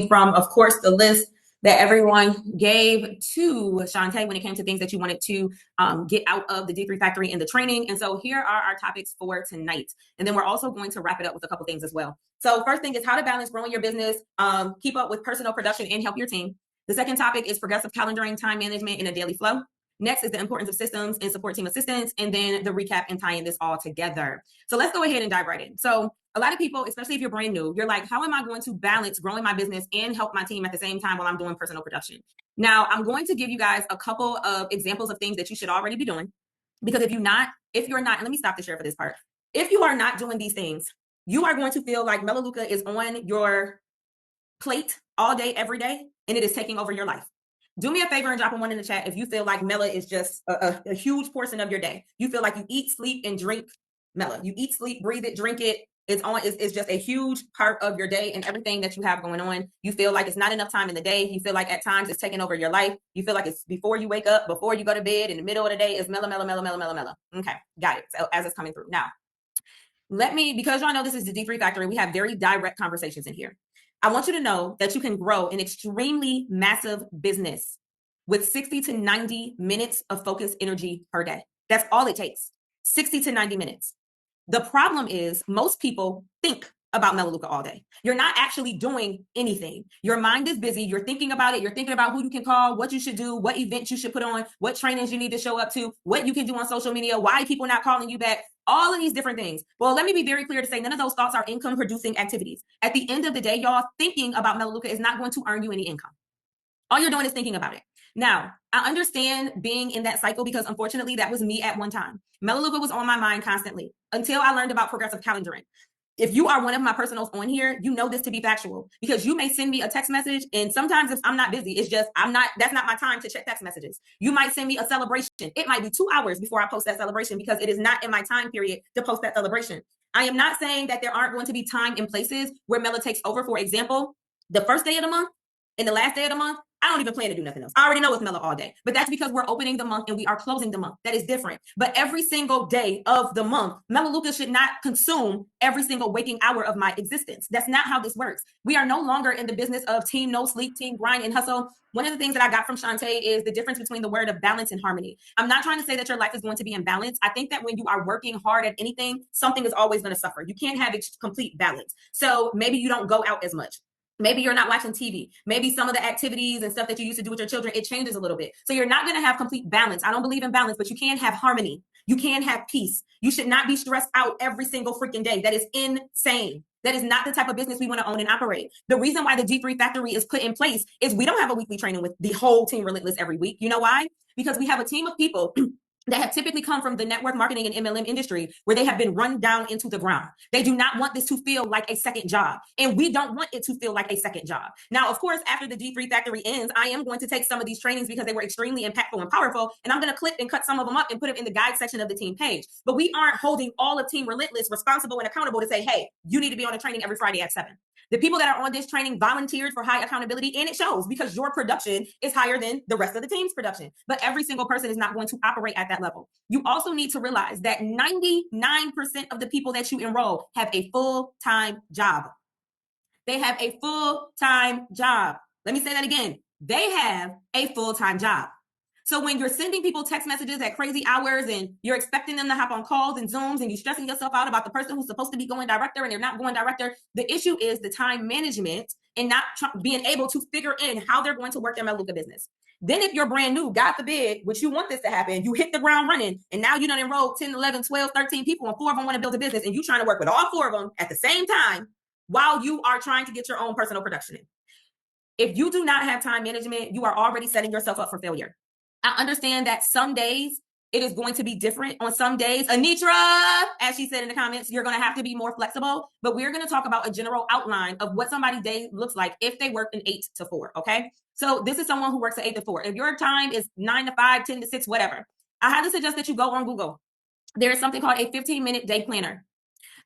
from, of course, the list that everyone gave to Shantae when it came to things that you wanted to get out of the D3 Factory in the training. And so here are our topics for tonight. And then we're also going to wrap it up with a couple things as well. So first thing is how to balance growing your business, keep up with personal production, and help your team. The second topic is progressive calendaring, time management, and a daily flow. Next is the importance of systems and support team assistance, and then the recap and tying this all together. So let's go ahead and dive right in. So a lot of people, especially if you're brand new, you're like, how am I going to balance growing my business and help my team at the same time while I'm doing personal production? Now, I'm going to give you guys a couple of examples of things that you should already be doing. Because if you're not, and let me stop the share for this part. If you are not doing these things, you are going to feel like Melaleuca is on your plate all day, every day, and it is taking over your life. Do me a favor and drop a one in the chat if you feel like Mela is just a huge portion of your day. You feel like you eat, sleep, and drink Mela. You eat, sleep, breathe it, drink it. It's just a huge part of your day and everything that you have going on. You feel like it's not enough time in the day. You feel like at times it's taking over your life. You feel like it's before you wake up, before you go to bed, in the middle of the day is Mela, Mela, Mela, Mela, Mela, Mela. Okay, got it. So as it's coming through. Now, because y'all know this is the D3 Factory, we have very direct conversations in here. I want you to know that you can grow an extremely massive business with 60 to 90 minutes of focused energy per day. That's all it takes, 60 to 90 minutes. The problem is most people think about Melaleuca all day. You're not actually doing anything. Your mind is busy. You're thinking about it. You're thinking about who you can call, what you should do, what events you should put on, what trainings you need to show up to, what you can do on social media, why people not calling you back, all of these different things. Well, let me be very clear to say none of those thoughts are income producing activities. At the end of the day, y'all, thinking about Melaleuca is not going to earn you any income. All you're doing is thinking about it. Now, I understand being in that cycle because unfortunately that was me at one time. Melaleuca was on my mind constantly until I learned about progressive calendaring. If you are one of my personals on here, you know this to be factual because you may send me a text message and sometimes if I'm not busy, it's just that's not my time to check text messages. You might send me a celebration. It might be 2 hours before I post that celebration because it is not in my time period to post that celebration. I am not saying that there aren't going to be time and places where Mela takes over. For example, the first day of the month and the last day of the month, I don't even plan to do nothing else. I already know it's Mela all day, but that's because we're opening the month and we are closing the month. That is different. But every single day of the month, Melaleuca should not consume every single waking hour of my existence. That's not how this works. We are no longer in the business of team no sleep, team grind and hustle. One of the things that I got from Shantae is the difference between the word of balance and harmony. I'm not trying to say that your life is going to be in balance. I think that when you are working hard at anything, something is always going to suffer. You can't have complete balance. So maybe you don't go out as much. Maybe you're not watching TV. Maybe some of the activities and stuff that you used to do with your children, it changes a little bit. So you're not going to have complete balance. I don't believe in balance, but you can have harmony. You can have peace. You should not be stressed out every single freaking day. That is insane. That is not the type of business we want to own and operate. The reason why the G3 Factory is put in place is we don't have a weekly training with the whole team Relentless every week. You know why? Because we have a team of people that have typically come from the network marketing and MLM industry where they have been run down into the ground. They do not want this to feel like a second job. And we don't want it to feel like a second job. Now, of course, after the D3 Factory ends, I am going to take some of these trainings because they were extremely impactful and powerful. And I'm going to clip and cut some of them up and put them in the guide section of the team page. But we aren't holding all of Team Relentless responsible and accountable to say, hey, you need to be on a training every Friday at 7. The people that are on this training volunteered for high accountability, and it shows because your production is higher than the rest of the team's production. But every single person is not going to operate at that level. You also need to realize that 99% of the people that you enroll have a full-time job. They have a full-time job. Let me say that again. They have a full-time job. So when you're sending people text messages at crazy hours and you're expecting them to hop on calls and Zooms and you're stressing yourself out about the person who's supposed to be going director and they're not going director, the issue is the time management and not being able to figure in how they're going to work their Melaleuca business. Then if you're brand new, God forbid, which you want this to happen, you hit the ground running and now you done enrolled 10, 11, 12, 13 people and 4 of them want to build a business and you're trying to work with all 4 of them at the same time while you are trying to get your own personal production in. If you do not have time management, you are already setting yourself up for failure. I understand that some days it is going to be different. On some days, Anitra, as she said in the comments, you're going to have to be more flexible. But we're going to talk about a general outline of what somebody's day looks like if they work an 8 to 4. Okay. So this is someone who works an 8 to 4. If your time is 9 to 5, 10 to 6, whatever, I highly suggest that you go on Google. There is something called a 15-minute day planner.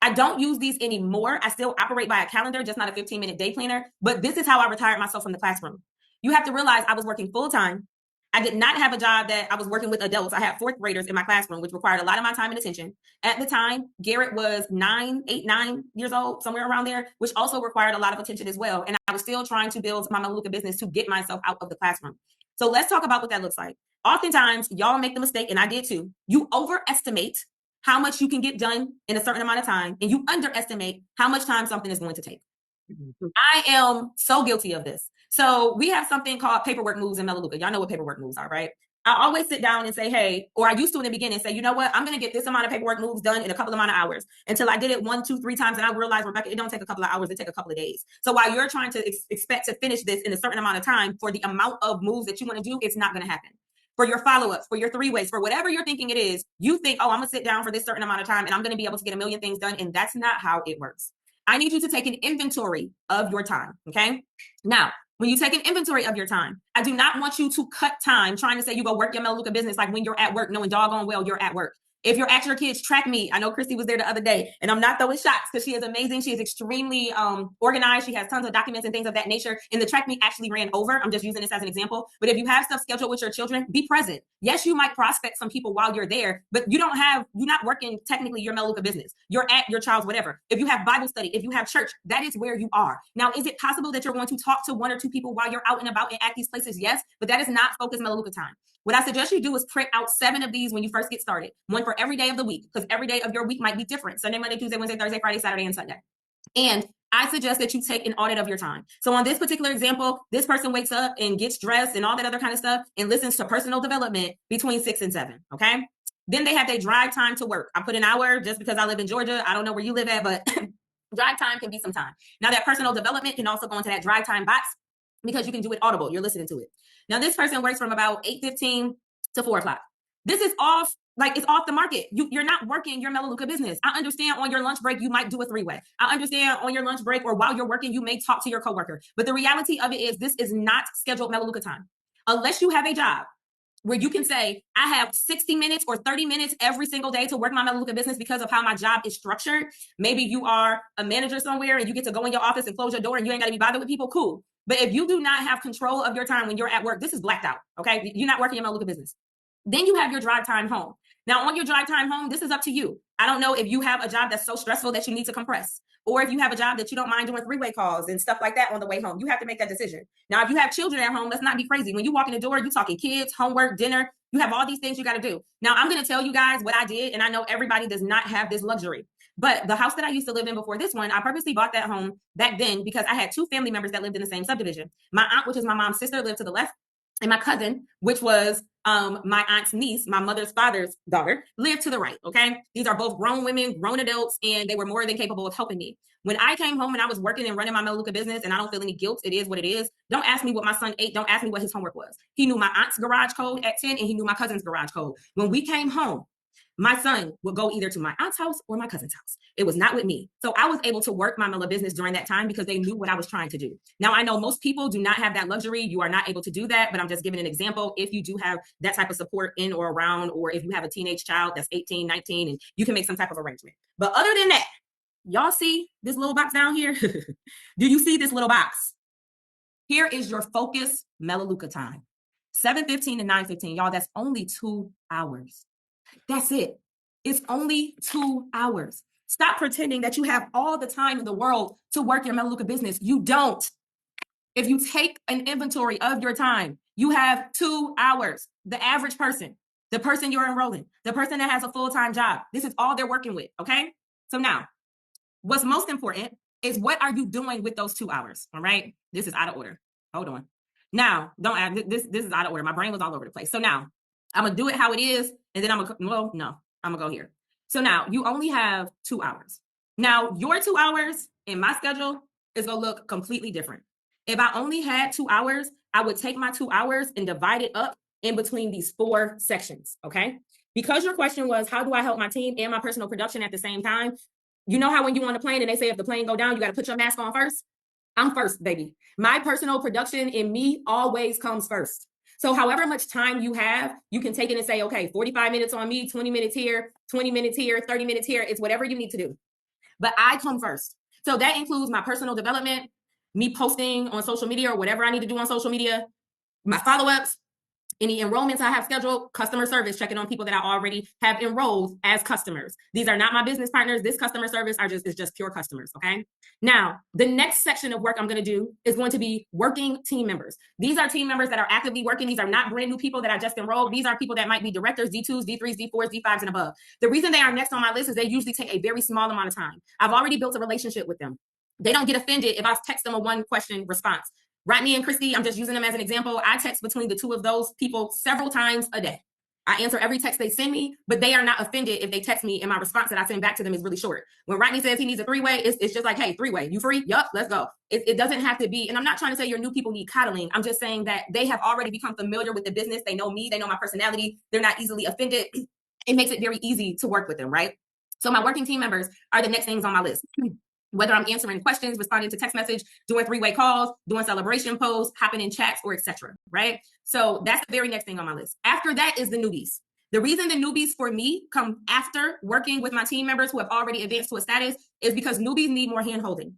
I don't use these anymore. I still operate by a calendar, just not a 15-minute day planner. But this is how I retired myself from the classroom. You have to realize I was working full time. I did not have a job that I was working with adults. I had fourth graders in my classroom, which required a lot of my time and attention. At the time, Garrett was 9 years old, somewhere around there, which also required a lot of attention as well. And I was still trying to build my Maluka business to get myself out of the classroom. So let's talk about what that looks like. Oftentimes, y'all make the mistake, and I did too. You overestimate how much you can get done in a certain amount of time, and you underestimate how much time something is going to take. I am so guilty of this. So we have something called paperwork moves in Melaleuca. Y'all know what paperwork moves are, right? I always sit down and say, hey, or I used to in the beginning say, you know what? I'm going to get this amount of paperwork moves done in a couple amount of hours until I did it 1, 2, 3 times. And I realized, Rebecca, it don't take a couple of hours. It take a couple of days. So while you're trying to expect to finish this in a certain amount of time for the amount of moves that you want to do, it's not going to happen. For your follow-ups, for your 3-ways, for whatever you're thinking it is, you think, oh, I'm going to sit down for this certain amount of time and I'm going to be able to get a million things done. And that's not how it works. I need you to take an inventory of your time, okay? Now, when you take an inventory of your time, I do not want you to cut time trying to say you go work your Melaleuca business like when you're at work, knowing doggone well you're at work. If you're at your kids' track meet, I know Christy was there the other day, and I'm not throwing shots because she is amazing. She is extremely organized. She has tons of documents and things of that nature. And the track meet actually ran over. I'm just using this as an example. But if you have stuff scheduled with your children, be present. Yes, you might prospect some people while you're there, but you're not working technically your Melaleuca business. You're at your child's whatever. If you have Bible study, if you have church, that is where you are. Now, is it possible that you're going to talk to 1 or 2 people while you're out and about and at these places? Yes, but that is not focused Melaleuca time. What I suggest you do is print out 7 of these when you first get started, 1 for every day of the week, because every day of your week might be different. Sunday, Monday, Tuesday, Wednesday, Thursday, Friday, Saturday, and Sunday. And I suggest that you take an audit of your time. So on this particular example, this person wakes up and gets dressed and all that other kind of stuff and listens to personal development between 6 and 7, okay? Then they have their drive time to work. I put an hour just because I live in Georgia. I don't know where you live at, but drive time can be some time. Now that personal development can also go into that drive time box because you can do it audible. You're listening to it. Now this person works from about 8:15 to 4 o'clock. This is off, like it's off the market. You're not working your Melaleuca business. I understand on your lunch break, you might do a 3-way. I understand on your lunch break or while you're working, you may talk to your coworker. But the reality of it is this is not scheduled Melaleuca time. Unless you have a job where you can say, I have 60 minutes or 30 minutes every single day to work my Melaleuca business because of how my job is structured. Maybe you are a manager somewhere and you get to go in your office and close your door and you ain't got to be bothered with people, cool. But if you do not have control of your time when you're at work, this is blacked out, okay? You're not working your Melaleuca business. Then you have your drive time home. Now, on your drive time home, this is up to you. I don't know if you have a job that's so stressful that you need to compress, or if you have a job that you don't mind doing 3-way calls and stuff like that on the way home. You have to make that decision. Now, if you have children at home, let's not be crazy. When you walk in the door, you're talking kids, homework, dinner. You have all these things you got to do. Now, I'm going to tell you guys what I did, and I know everybody does not have this luxury. But the house that I used to live in before this one, I purposely bought that home back then because I had 2 family members that lived in the same subdivision. My aunt, which is my mom's sister, lived to the left, and my cousin, which was my aunt's niece, my mother's father's daughter, lived to the right, okay? These are both grown women, grown adults, and they were more than capable of helping me. When I came home and I was working and running my Melaleuca business and I don't feel any guilt, it is what it is. Don't ask me what my son ate. Don't ask me what his homework was. He knew my aunt's garage code at 10 and he knew my cousin's garage code. When we came home, my son would go either to my aunt's house or my cousin's house. It was not with me. So I was able to work my Mela business during that time because they knew what I was trying to do. Now, I know most people do not have that luxury. You are not able to do that, but I'm just giving an example. If you do have that type of support in or around, or if you have a teenage child that's 18, 19, and you can make some type of arrangement. But other than that, y'all see this little box down here? Do you see this little box? Here is your focus Melaleuca time. 7:15 to 9:15, y'all, that's only 2 hours. That's it. It's only 2 hours. Stop pretending that you have all the time in the world to work your Melaleuca business. You don't. If you take an inventory of your time, you have 2 hours. The average person, the person you're enrolling, the person that has a full-time job, this is all they're working with, okay? So now, what's most important is what are you doing with those 2 hours, all right? This is out of order. Hold on. Now, don't add, this is out of order. My brain was all over the place. So now, I'm going to do it how it is, and then I'm going to go here. So now, you only have 2 hours. Now, your 2 hours in my schedule is going to look completely different. If I only had 2 hours, I would take my 2 hours and divide it up in between these 4 sections, okay? Because your question was, how do I help my team and my personal production at the same time? You know how when you're on a plane and they say if the plane go down, you got to put your mask on first? I'm first, baby. My personal production in me always comes first. So however much time you have, you can take it and say, okay, 45 minutes on me, 20 minutes here, 20 minutes here, 30 minutes here. It's whatever you need to do. But I come first. So that includes my personal development, me posting on social media or whatever I need to do on social media, my follow-ups, Any enrollments I have scheduled, customer service, checking on people that I already have enrolled as customers. These are not my business partners. This customer service is just pure customers, okay? Now, the next section of work I'm gonna do is going to be working team members. These are team members that are actively working. These are not brand new people that I just enrolled. These are people that might be directors, D2s, D3s, D4s, D5s, and above. The reason they are next on my list is they usually take a very small amount of time. I've already built a relationship with them. They don't get offended if I text them a one question response. Rodney and Christy, I'm just using them as an example. I text between the two of those people several times a day. I answer every text they send me, but they are not offended if they text me and my response that I send back to them is really short. When Rodney says he needs a three-way, it's just like, hey, three-way, you free? Yup, let's go. It doesn't have to be, and I'm not trying to say your new people need coddling. I'm just saying that they have already become familiar with the business. They know me, they know my personality. They're not easily offended. It makes it very easy to work with them, right? So my working team members are the next things on my list. Whether I'm answering questions, responding to text message, doing three-way calls, doing celebration posts, hopping in chats, or etc. Right? So that's the very next thing on my list. After that is the newbies. The reason the newbies for me come after working with my team members who have already advanced to a status is because newbies need more hand-holding.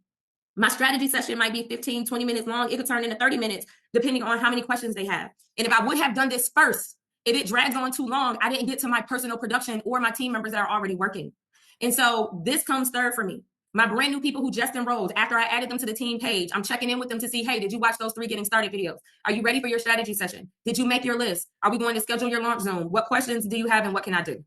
My strategy session might be 15, 20 minutes long. It could turn into 30 minutes, depending on how many questions they have. And if I would have done this first, if it drags on too long, I didn't get to my personal production or my team members that are already working. And so this comes third for me. My brand new people who just enrolled, after I added them to the team page, I'm checking in with them to see, hey, did you watch those 3 getting started videos? Are you ready for your strategy session? Did you make your list? Are we going to schedule your launch zone? What questions do you have and what can I do?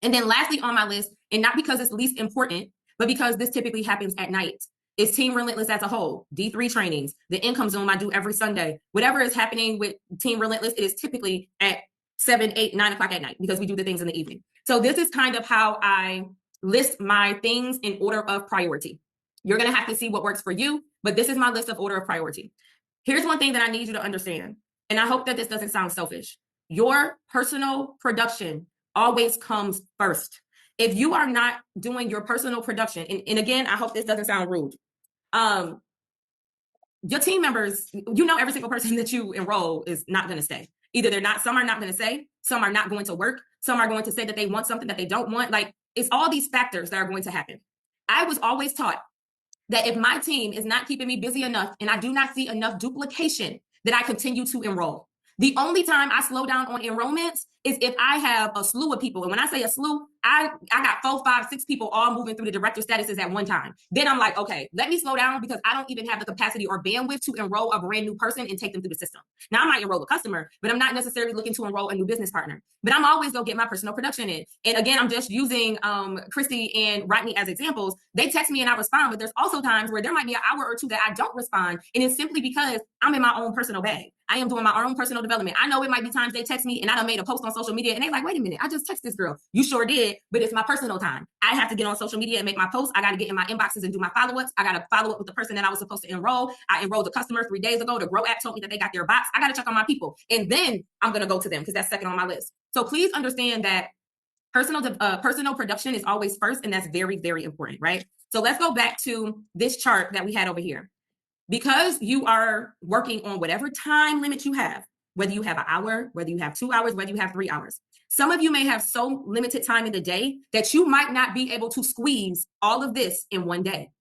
And then lastly on my list, and not because it's least important, but because this typically happens at night, is Team Relentless as a whole. D3 trainings, the income zone I do every Sunday. Whatever is happening with Team Relentless, it is typically at 7, 8, 9 o'clock at night because we do the things in the evening. So this is kind of how I list my things in order of priority. You're going to have to see what works for you, but this is my list of order of priority. Here's one thing that I need you to understand, and I hope that this doesn't sound selfish. Your personal production always comes first. If you are not doing your personal production, and again, I hope this doesn't sound rude. Your team members, you know, every single person that you enroll is not going to stay. Either they're not, some are not going to stay, some are not going to work, some are going to say that they want something that they don't want. Like, it's all these factors that are going to happen. I was always taught that if my team is not keeping me busy enough and I do not see enough duplication, that I continue to enroll. The only time I slow down on enrollments is if I have a slew of people. And when I say a slew, I got 4, 5, 6 people all moving through the director statuses at one time. Then I'm like, okay, let me slow down because I don't even have the capacity or bandwidth to enroll a brand new person and take them through the system. Now I might enroll a customer, but I'm not necessarily looking to enroll a new business partner. But I'm always gonna get my personal production in. And again, I'm just using Christy and Rodney as examples. They text me and I respond, but there's also times where there might be an hour or two that I don't respond. And it's simply because I'm in my own personal bag. I am doing my own personal development. I know it might be times they text me and I done made a post on social media and they're like, wait a minute, I just text this girl. You sure did, but it's my personal time. I have to get on social media and make my posts. I got to get in my inboxes and do my follow-ups. I got to follow up with the person that I was supposed to enroll. I enrolled a customer 3 days ago. The Grow app told me that they got their box. I got to check on my people. And then I'm going to go to them because that's second on my list. So please understand that personal production is always first, and that's very, very important, right? So let's go back to this chart that we had over here. Because you are working on whatever time limit you have, whether you have an hour, whether you have 2 hours, whether you have 3 hours. Some of you may have so limited time in the day that you might not be able to squeeze all of this in one day.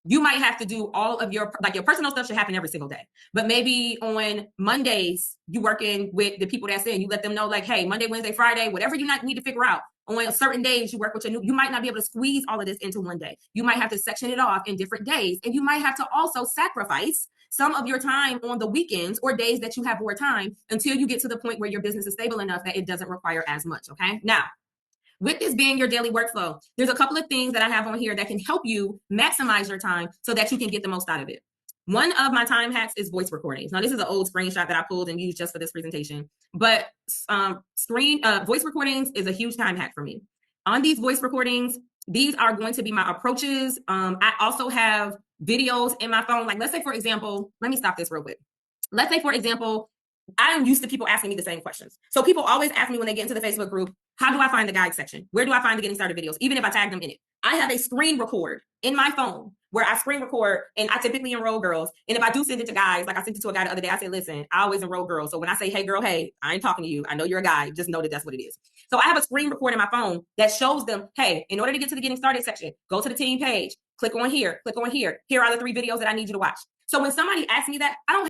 You might have to do all of your, like your personal stuff should happen every single day. But maybe on Mondays, you working with the people that's in, you let them know like, hey, Monday, Wednesday, Friday, whatever you need to figure out. On certain days, you work with you might not be able to squeeze all of this into one day. You might have to section it off in different days. And you might have to also sacrifice some of your time on the weekends or days that you have more time until you get to the point where your business is stable enough that it doesn't require as much, okay? Now, with this being your daily workflow, there's a couple of things that I have on here that can help you maximize your time so that you can get the most out of it. One of my time hacks is voice recordings. Now, this is an old screenshot that I pulled and used just for this presentation, but voice recordings is a huge time hack for me. On these voice recordings, these are going to be my approaches. I also have videos in my phone. Like, let's say, for example, let me stop this real quick. Let's say, for example, I'm used to people asking me the same questions. So people always ask me when they get into the Facebook group, how do I find the guide section? Where do I find the getting started videos? Even if I tag them in it. I have a screen record in my phone where I screen record and I typically enroll girls. And if I do send it to guys, like I sent it to a guy the other day, I said, listen, I always enroll girls. So when I say, hey girl, hey, I ain't talking to you. I know you're a guy. Just know that that's what it is. So I have a screen record in my phone that shows them, hey, in order to get to the getting started section, go to the team page, click on here, click on here. Here are the 3 videos that I need you to watch. So when somebody asks me that, I don't